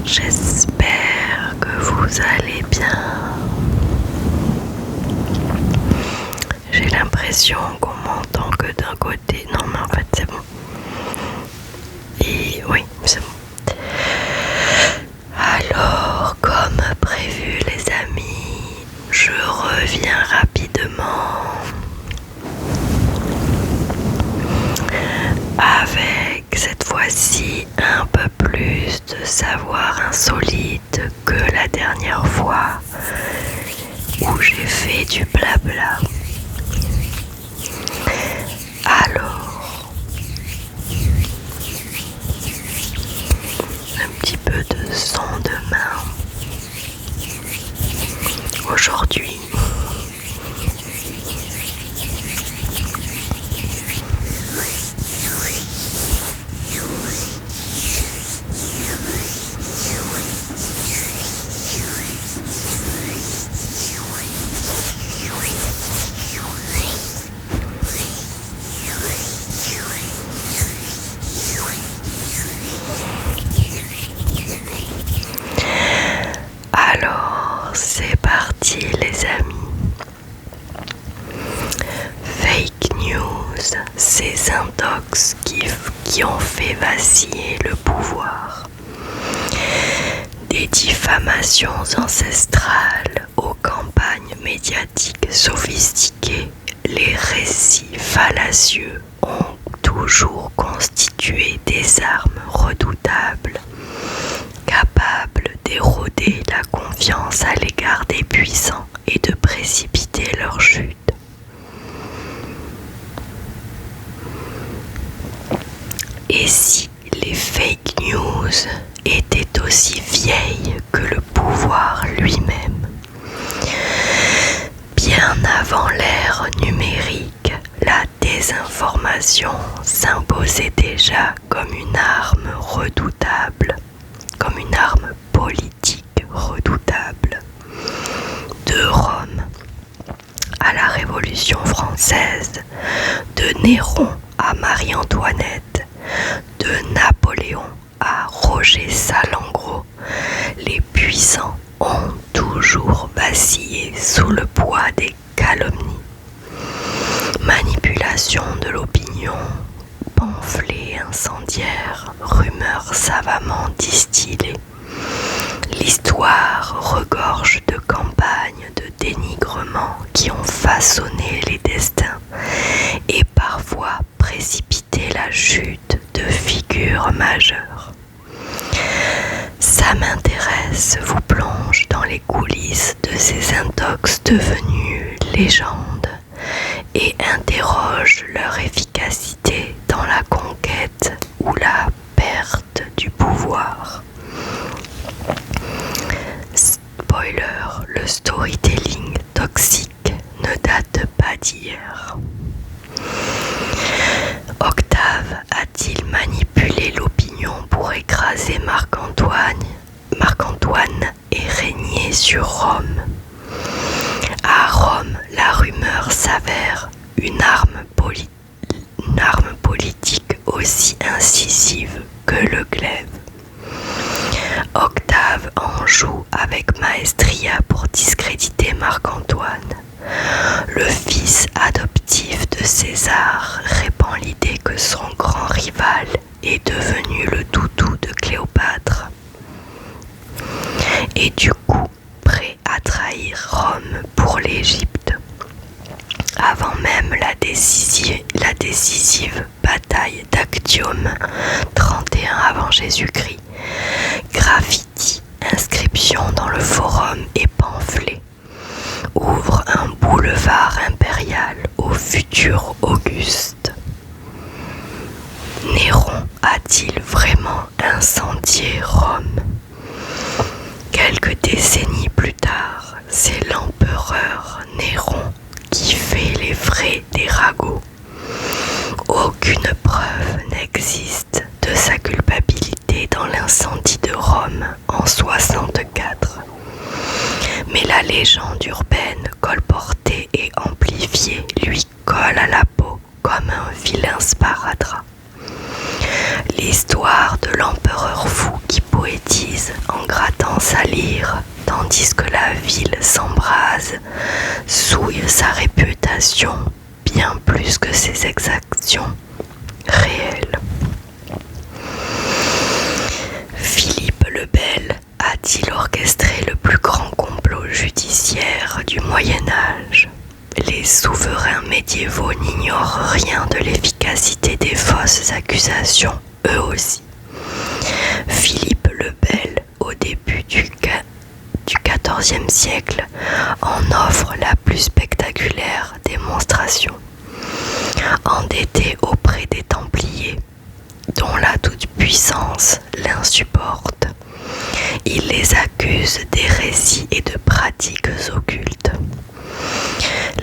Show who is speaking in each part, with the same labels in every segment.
Speaker 1: J'espère que vous allez bien. J'ai l'impression qu'on m'entend que d'un côté. Non mais en fait c'est bon. Et oui, c'est bon. Alors, comme prévu les amis, je reviens rapidement avec cette fois-ci un peu plus de savoir insolite que la dernière fois où j'ai fait du blabla. Alors, un petit peu de son de main aujourd'hui. Alors, c'est parti les amis. Fake news, ces intox qui ont fait vaciller le pouvoir. Des diffamations ancestrales aux campagnes médiatiques sophistiquées, les récits fallacieux ont toujours constitué des armes redoutables, capables d'éroder la confiance à l'égard des puissants et de précipiter leur chute. Et si les fake news étaient aussi vieilles que le pouvoir lui-même? Bien avant l'ère numérique, la désinformation s'imposait déjà comme une arme redoutable, comme une arme politique redoutable. De Rome à la Révolution française, de Néron à Marie-Antoinette, de Napoléon à Roger Salengro, les puissants ont toujours vacillé sous le poids des calomnies. Manipulation de l'opinion, pamphlets incendiaires, rumeurs savamment distillées. L'histoire regorge de campagnes de dénigrement qui ont façonné les destins et parfois précipité la chute de figures majeures. Ça m'intéresse vous plonge dans les coulisses de ces intox devenus légendes et interroge leur efficacité dans la conquête ou la perte du pouvoir. Spoiler, le storytelling toxique ne date pas d'hier. Octave a-t-il manipulé l'opinion pour écraser Marc-Antoine et régner sur Rome? À Rome, la rumeur s'avère une arme politique aussi incisive que le glaive. Octave en joue avec maestria pour discréditer Marc-Antoine. Le fils adoptif de César répand l'idée que son grand rival est devenu le doudou de Cléopâtre. Et du coup, prêt à trahir Rome pour l'Égypte. Avant même la décisive bataille d'Actium, 31 avant Jésus-Christ, graffiti, inscriptions dans le forum et pamphlets ouvre un boulevard impérial au futur Auguste. Néron a-t-il vraiment incendié Rome? Quelques décennies plus tard, c'est l'empereur Néron qui fait les frais des ragots. Aucune preuve n'existe de sa culpabilité dans l'incendie de Rome en 64. Mais la légende urbaine colportée et amplifiée lui colle à la peau comme un vilain sparadrap. L'histoire de l'empereur fou qui poétise en l'Empire, tandis que la ville s'embrase, souille sa réputation bien plus que ses exactions réelles. Philippe le Bel a-t-il orchestré le plus grand complot judiciaire du Moyen-Âge? Les souverains médiévaux n'ignorent rien de l'efficacité des fausses accusations, eux aussi. Philippe le Bel, au début du XIVe siècle, en offre la plus spectaculaire démonstration. Endetté auprès des Templiers, dont la toute-puissance l'insupporte, il les accuse d'hérésie et de pratiques occultes.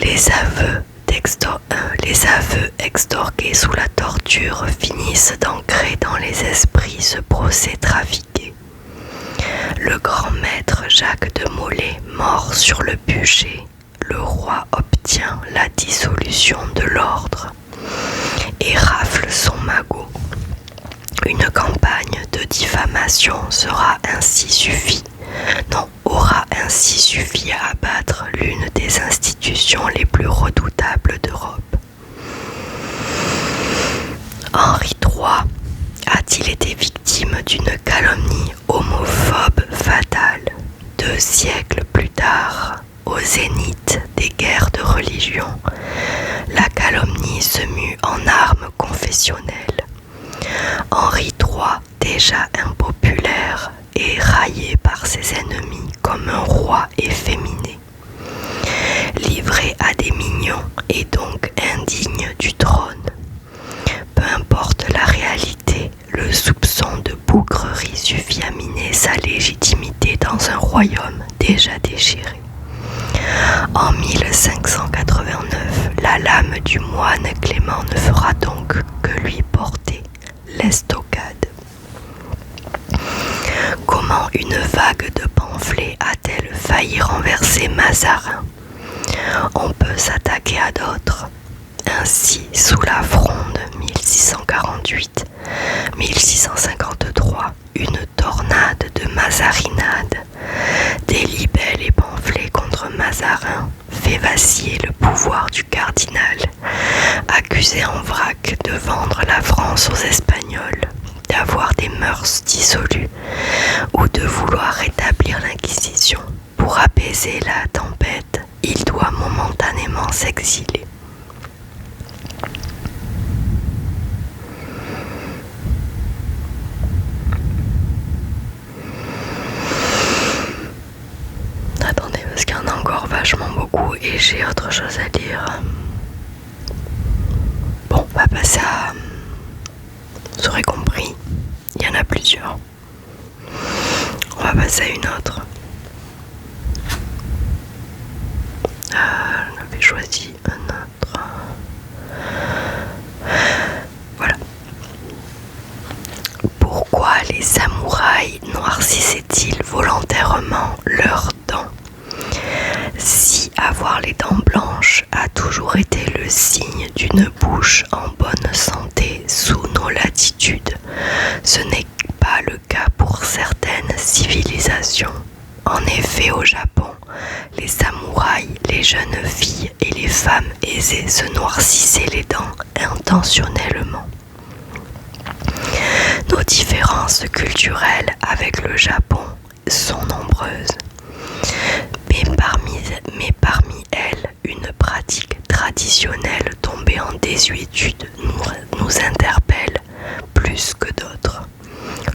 Speaker 1: Les aveux extorqués sous la torture finissent d'ancrer dans les esprits ce procès trafiqué. Le grand maître Jacques de Molay mort sur le bûcher, le roi obtient la dissolution de l'ordre et rafle son magot. Une campagne de diffamation aura ainsi suffi à abattre l'une des institutions les plus redoutables d'Europe. Henri III a-t-il été victime d'une calomnie homophobe fatale? 2 siècles plus tard, au zénith des guerres de religion, la calomnie se mue en arme confessionnelle. Henri III, déjà impopulaire, est raillé par ses ennemis comme un roi efféminé. Livré à des mignons et donc indigne du trône. Peu importe la réalité, le soupçon de bougrerie suffit à miner sa légitimité dans un royaume déjà déchiré. En 1589, la lame du moine Clément ne fera donc que lui porter l'estocade. Comment une vague de pamphlets a-t-elle failli renverser Mazarin? On peut s'attaquer à d'autres. Ainsi, sous la Fronde 1648-1653, une tornade de mazarinades, des libelles et pamphlets contre Mazarin fait vaciller le pouvoir du cardinal, accusé en vrac de vendre la France aux Espagnols, d'avoir des mœurs dissolues ou de vouloir rétablir l'Inquisition. Pour apaiser la tempête, il doit momentanément s'exiler. Attendez, parce qu'il y en a encore vachement beaucoup et j'ai autre chose à dire. Bon, on va passer à... Vous aurez compris, il y en a plusieurs. On va passer à une autre. J'en avais choisi un autre. Voilà. Pourquoi les samouraïs noircissaient-ils volontairement leurs dents? Si avoir les dents blanches a toujours été le signe d'une bouche en bonne santé sous nos latitudes, ce n'est pas le cas pour certaines civilisations. En effet, au Japon, les samouraïs, les jeunes filles et les femmes aisées se noircissaient les dents intentionnellement. Nos différences culturelles avec le Japon sont nombreuses, mais parmi elles, une pratique traditionnelle tombée en désuétude nous interpelle plus que d'autres.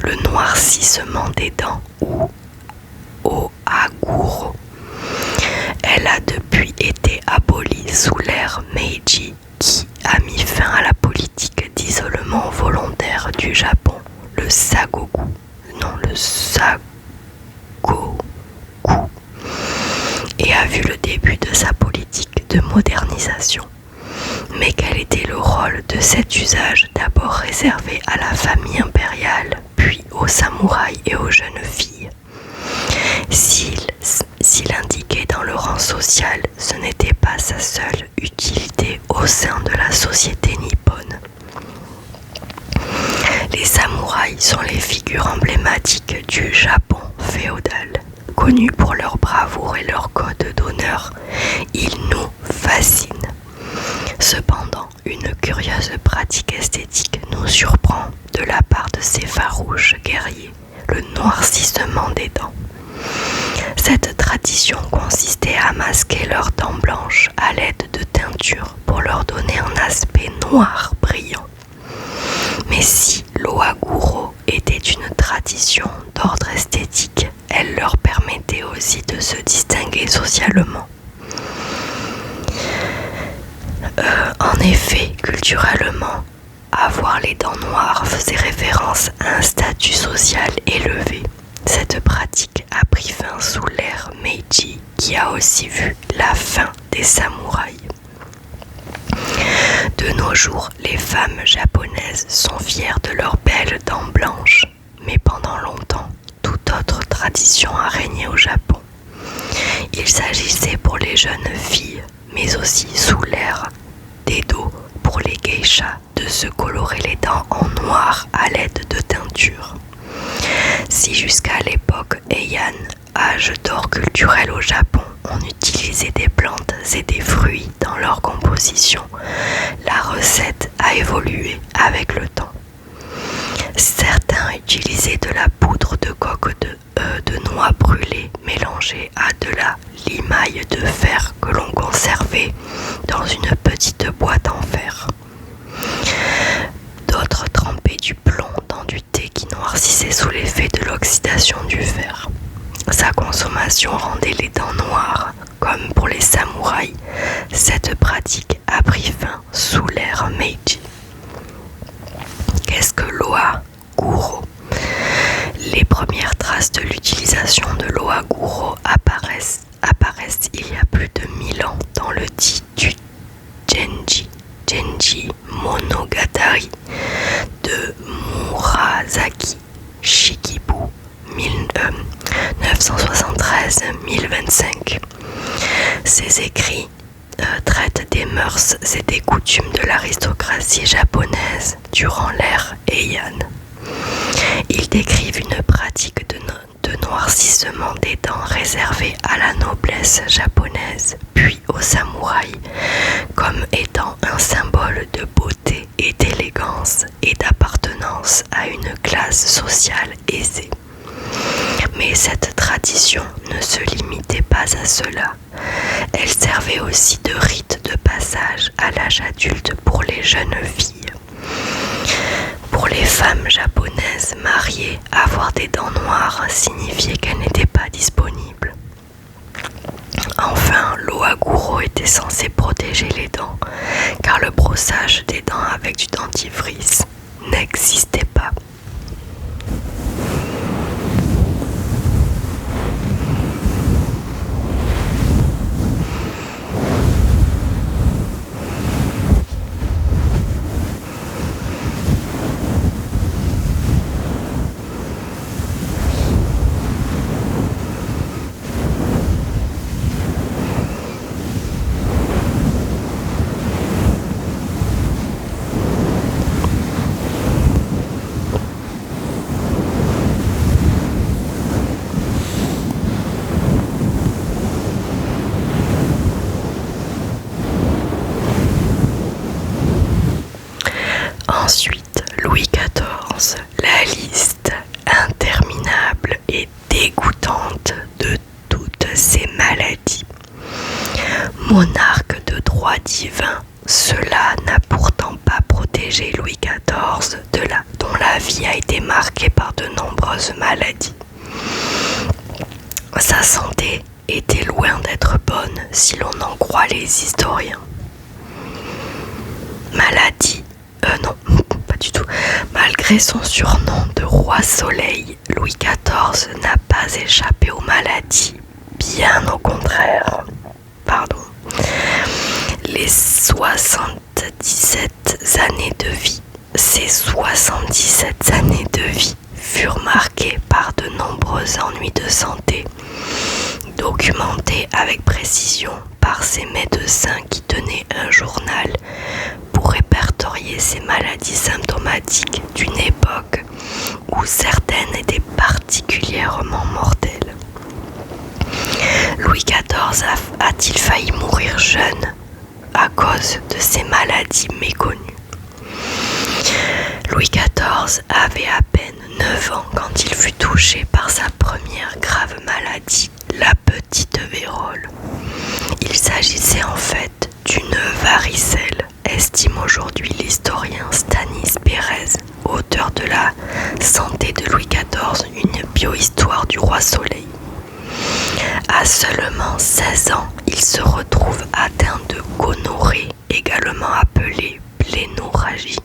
Speaker 1: Le noircissement des dents ou Oaguro. Elle a depuis été abolie sous l'ère Meiji qui a mis fin à la politique d'isolement volontaire du Japon, le Sagoku, et a vu le début de sa politique de modernisation. Mais quel était le rôle de cet usage d'abord réservé à la famille impériale, puis aux samouraïs et aux jeunes filles? S'il indiquait dans le rang social, ce n'était pas sa seule utilité au sein de la société nippone. Les samouraïs sont les figures emblématiques du Japon féodal. connus pour leur bravoure et leur code d'honneur, ils nous fascinent. Cependant, une curieuse pratique esthétique nous surprend de la part de ces farouches guerriers, le noircissement des dents. Cette tradition consistait à masquer leurs dents blanches à l'aide de teinture pour leur donner un aspect noir brillant. Mais si l'oaguro était une tradition d'ordre esthétique, elle leur permettait aussi de se distinguer socialement. En effet, culturellement, avoir les dents noires faisait référence à un statut social élevé. Cette pratique a pris fin sous l'ère Meiji, qui a aussi vu la fin des samouraïs. De nos jours, les femmes japonaises sont fières de leurs belles dents blanches, mais pendant longtemps, toute autre tradition a régné au Japon. Il s'agissait pour les jeunes filles, mais aussi sous l'ère d'Edo pour les geishas, de se colorer les dents en noir à l'aide de teinture. Si jusqu'à l'époque Heian, âge d'or culturel au Japon, on utilisait des plantes et des fruits dans leur composition, la recette a évolué avec le temps. Certains utilisaient de la poudre de coque de noix brûlée mélangée à de la limaille de fer que l'on conservait dans une petite boîte en fer. D'autres trempaient du plomb dans du thé qui noircissait sous l'effet de l'oxydation du fer. Sa consommation rendait les dents noires, comme pour les samouraïs. Cette pratique a pris fin sous l'ère Meiji. Qu'est-ce que l'oaguro ? Les premières traces de l'utilisation de l'oaguro apparaissent il y a plus de 1000 ans dans le dit du Genji Monogatari de Murasaki Shikibu 973-1025. Ces écrits traitent des mœurs et des coutumes de l'aristocratie japonaise durant l'ère Heian. Ils décrivent une pratique de noircissement des dents réservée à la noblesse japonaise, puis aux samouraïs, comme étant un symbole de beauté et d'élégance et d'appartenance à une classe sociale aisée. Mais cette tradition ne se limitait pas à cela. Elle servait aussi de rite de passage à l'âge adulte pour les jeunes filles. Pour les femmes japonaises mariées, avoir des dents noires signifiait qu'elles n'étaient pas disponibles. Enfin, l'oaguro était censé protéger les dents, car le brossage des dents avec du dentifrice n'existait pas. Ensuite, Louis XIV, la liste interminable et dégoûtante de toutes ces maladies. Monarque de droit divin, cela n'a pourtant pas protégé Louis XIV dont la vie a été marquée par de nombreuses maladies. Sa santé était loin d'être bonne si l'on en croit les historiens. Malgré son surnom de roi soleil, Louis XIV n'a pas échappé aux maladies, bien au contraire. Ces 77 années de vie furent marquées par de nombreux ennuis de santé, documentés avec précision par ses médecins qui tenaient un journal pour répertorier ces maladies symptomatiques d'une époque où certaines étaient particulièrement mortelles. Louis XIV a-t-il failli mourir jeune à cause de ces maladies méconnues? Louis XIV avait à peine 9 ans quand il fut touché par sa première grave maladie, la petite vérole. Il s'agissait en fait d'une varicelle, estime aujourd'hui l'historien Stanis Pérez, auteur de La santé de Louis XIV, une biohistoire du roi Soleil. À seulement 16 ans, il se retrouve atteint de gonorrhée, également appelée plénorragie,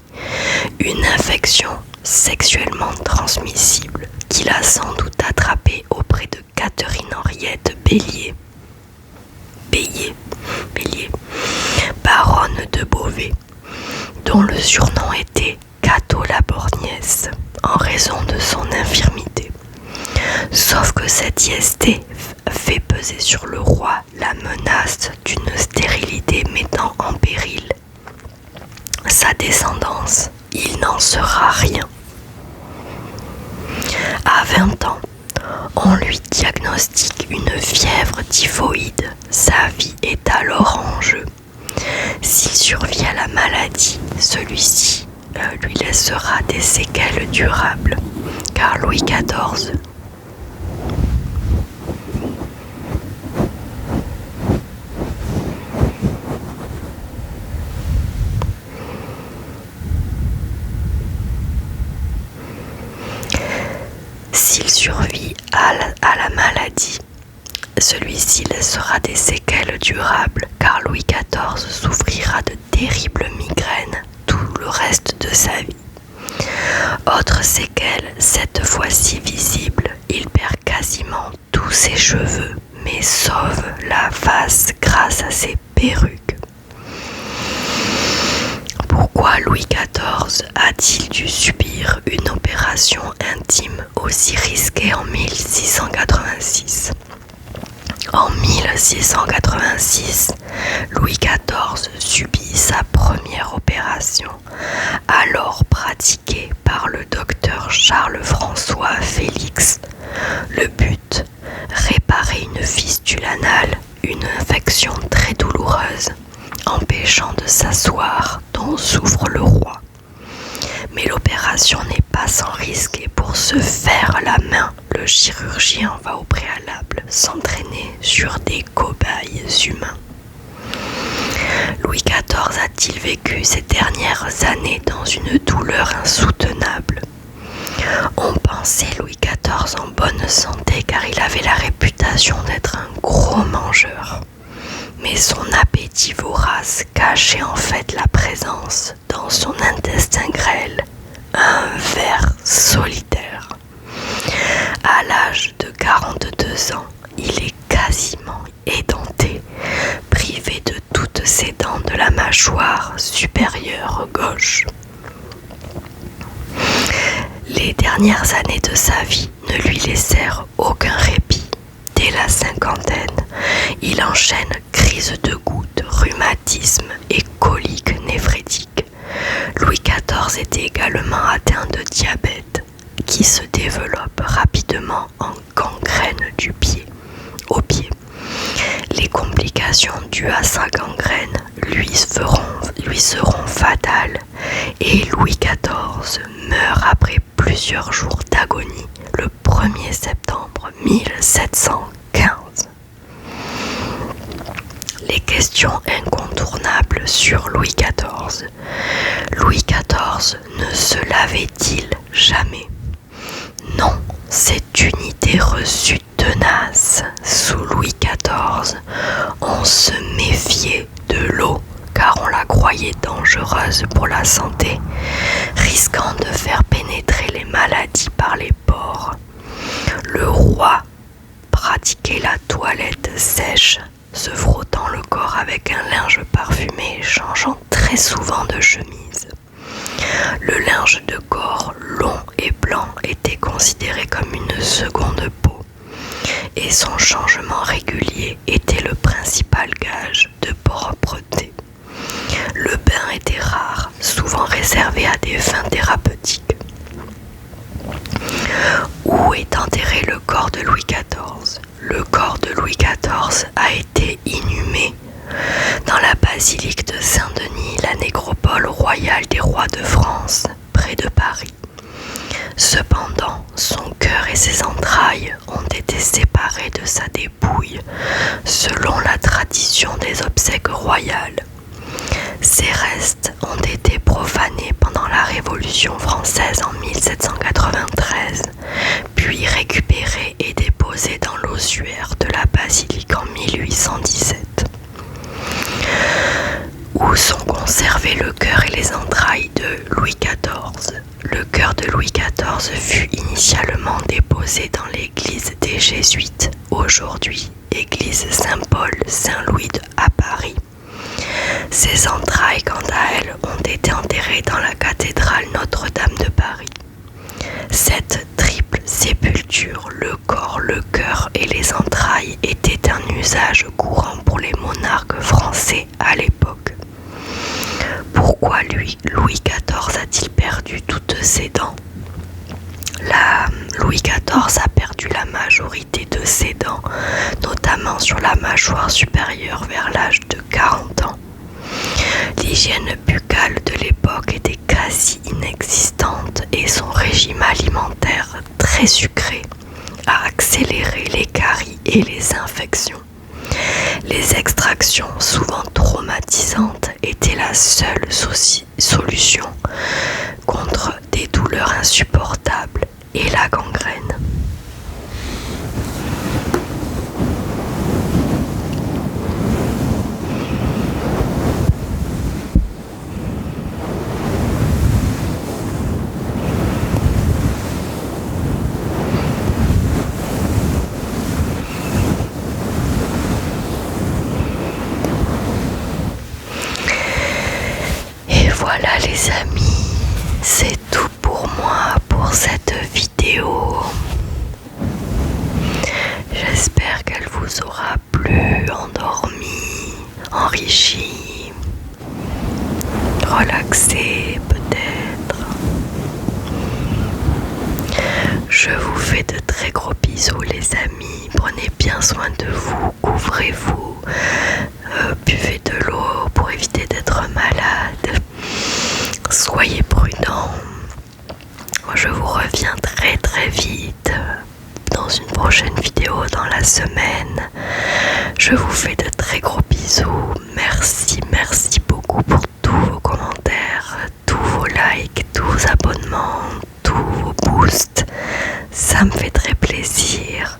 Speaker 1: une infection sexuellement transmissible qu'il a sans doute attrapée auprès de Catherine Henriette Bélier, baronne de Beauvais, dont le surnom était Cato la Borgnesse, en raison de son infirmité. Sauf que cette IST fait peser sur le roi la menace d'une stérilité mettant en péril sa descendance. Il n'en sera rien. À 20 ans, on lui diagnostique une fièvre typhoïde. Sa vie est alors en jeu. S'il survit à la maladie, celui-ci lui laissera des séquelles durables, car Louis XIV S'il survit à la maladie, celui-ci laissera des séquelles durables, car Louis XIV souffrira de terribles migraines tout le reste de sa vie. Autre séquelle, cette fois-ci visible, il perd quasiment tous ses cheveux, mais sauve la face grâce à ses perruques. Pourquoi Louis XIV a-t-il dû subir une opération intime aussi risquée en 1686 ? En 1686, Louis XIV subit sa première opération, alors pratiquée par le docteur Charles-François Félix. Le but, réparer une fistule anale, une infection très douloureuse, empêchant de s'asseoir, dont souffre le roi. Mais l'opération n'est pas sans risque et pour se faire la main, le chirurgien va au préalable s'entraîner sur des cobayes humains. Louis XIV a-t-il vécu ces dernières années dans une douleur insoutenable? On pensait Louis XIV en bonne santé car il avait la réputation d'être un gros mangeur. Mais son appétit vorace cachait en fait la présence, dans son intestin grêle, un ver solitaire. À l'âge de 42 ans, il est quasiment édenté, privé de toutes ses dents de la mâchoire supérieure gauche. Les dernières années de sa vie ne lui laissèrent aucun répit. Dès la cinquantaine, il enchaîne crises de gouttes, rhumatisme et coliques néphrétiques. Louis XIV était également atteint de diabète, qui se développe rapidement en gangrène du pied, au pied. Les complications dues à sa gangrène lui seront fatales et Louis XIV meurt après plusieurs jours d'agonie le 1er septembre 1715. Les questions incontournables sur Louis XIV. Louis XIV ne se lavait-il jamais? Non, c'est une idée reçue tenace. Sous Louis XIV, on se méfiait de l'eau car on la croyait dangereuse pour la santé, risquant de faire pénétrer les maladies par les pores. Le roi pratiquait la toilette sèche, se frottant le corps avec un linge parfumé et changeant très souvent de chemise. Le linge de corps long et blanc était considéré comme une seconde peau, et son changement régulier était le principal gage de propreté. Le bain était rare, souvent réservé à des fins thérapeutiques. Où est enterré le corps de Louis XIV? Le corps de Louis XIV ses entrailles ont été séparées de sa dépouille selon la tradition des obsèques royales. Ses restes ont été profanés pendant la Révolution française en 1793, puis récupérés et déposés dans l'ossuaire de la basilique en 1817, où sont conservés le cœur et les entrailles de Louis XIV. Le cœur de Louis XIV fut initialement déposé dans l'église des Jésuites, aujourd'hui église Saint-Paul-Saint-Louis à Paris. Ses entrailles, quant à elles, ont été enterrées dans la cathédrale Notre-Dame de Paris. Cette triple sépulture, le corps, le cœur et les entrailles, était un usage courant pour les monarques français à l'époque. Pourquoi Louis XIV a-t-il perdu toutes ses dents? Louis XIV a perdu la majorité de ses dents, notamment sur la mâchoire supérieure vers l'âge de 40 ans. L'hygiène buccale de l'époque était quasi inexistante et son régime alimentaire très sucré a accéléré les caries et les infections. Les extractions, souvent traumatisantes, étaient la seule solution contre des douleurs insupportables et la gangrène. Voilà les amis, c'est tout pour moi pour cette vidéo. J'espère qu'elle vous aura plu, endormi, enrichi, relaxé peut-être. Je vous fais de très gros bisous les amis, prenez bien soin de vous, couvrez-vous, buvez de l'eau pour éviter d'être malade. Soyez prudents. Je vous reviens très vite dans une prochaine vidéo dans la semaine. Je vous fais de très gros bisous. Merci beaucoup pour tous vos commentaires, tous vos likes, tous vos abonnements, tous vos boosts. Ça me fait très plaisir.